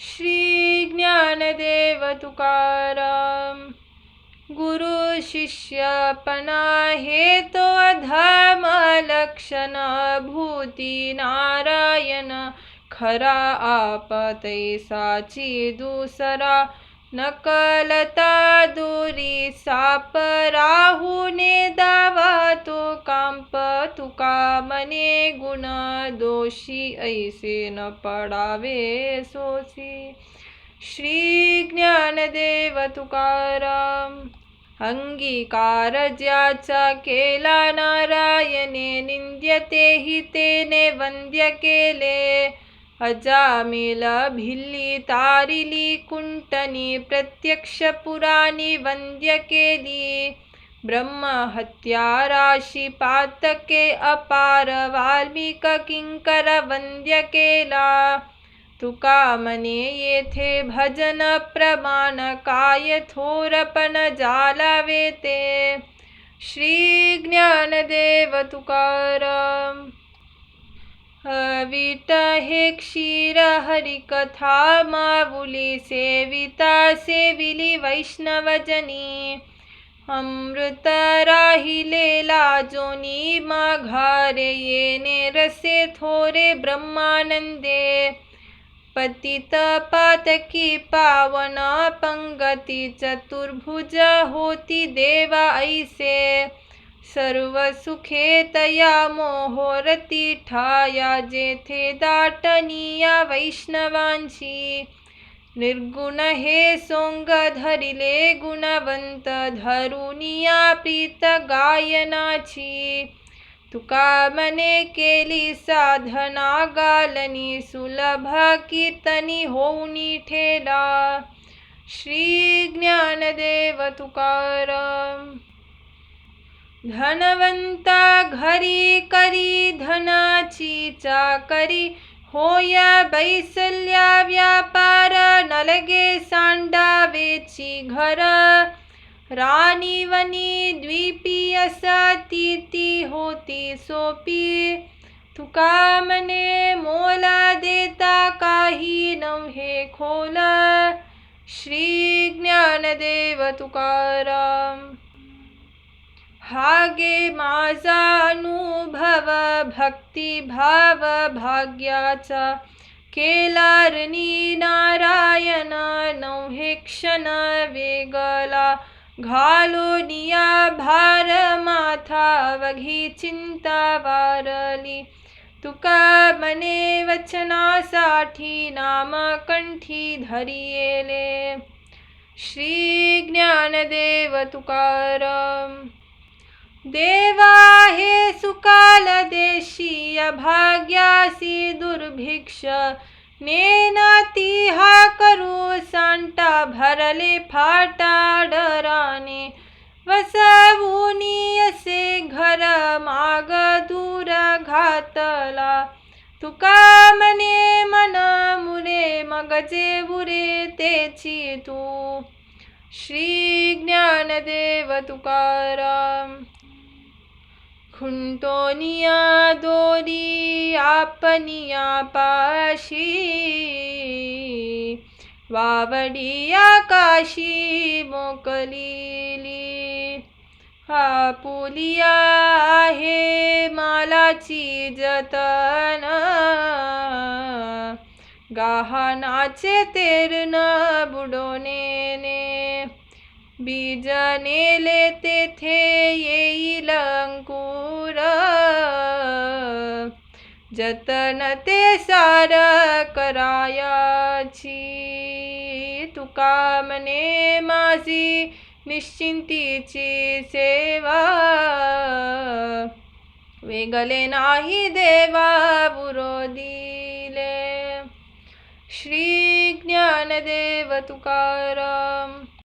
श्री ज्ञानदेव तुकाराम. गुरु शिष्यपणा हे तो धर्म लक्षण भूती नारायण खरा आपते साची दुसरा नकलता दुरी साप राहुने दावा तो कांप तुका मने गुण दोषी ऐसे न पडावे सोसी. श्री ज्ञानदेव तुकाराम. अंगीकार ज्याचा केला नारायणे निंद्यते हि तेने वंद्य केले. अजामिल भिल्ली तारिली कुंटनी प्रत्यक्ष पुराणी वंद्य केली. ब्रह्म हत्या राशी पातके अपार वाल्मिक किंकर वंद्य केला. तुका मने येथे भजन प्रमाण काय थोरपण जालावे ते. श्री ज्ञानदेव तुकाराम. विट हे क्षीर हरिकथा माऊली सेविता सेविली वैष्णवजनी. अमृत राहिलेला जोनी माघारे येणे रसे थोरे ब्रह्मानंदे. पतित पातकी पावन पंगती चतुर्भुज होती देवा ऐसे. सर्व सुखे तया मोहोरती ठाया जेथे दाटनिया वैष्णवांची. निर्गुण हे सोंग धरिले गुणवंत धरुनिया प्रीत गायनाची. तुका मने केली साधना गालनी सुलभ कीर्तनी होऊनी ठेला. श्री ज्ञानदेव तुकाराम. धनवंता घरी करी धनाची चाकरी होय बैसल्या व्यापार नलगे सांडावेची घर. राणीवनी द्वीपी असा ती होती सोपी. तुका मने मोला देता काही नव्हे खोल. श्री ज्ञानदेव तुकाराम. हागे माझा अनुभव भक्तिभाव भाग्याचा. केला ऋणी नारायण नव्हे क्षण वेगला. घालोनिया भार माथा वघी चिंता वारली. तुका मने वचनासाठी नाम कंठी धरियेले. श्री ज्ञानदेव तुकाराम. देवा हे सुकाल देशी अभाग्यासी दुर्भिक्ष. नेनाती हा करू सांटा भरले फाटा डराने. वसवूनी असे घर माग दूर घातला. तुका मने मन मुरे मग जे बुरे तेची तू. श्री ज्ञानदेव तुकाराम. खुंटोनिया दोरी आपनिया पाशी. वावडिया काशी मोकलीली. आपुलिया आहे मालाची जतन. गहाणाचे तेरण बुडवणे. बीज नेले तेथे येईल अंकुर. जतन ते सार करायाची. तुका मने माझी निश्चिंतीची सेवा. वेगले नाही देवा बुरोदिले. श्री ज्ञानदेव तुकाराम.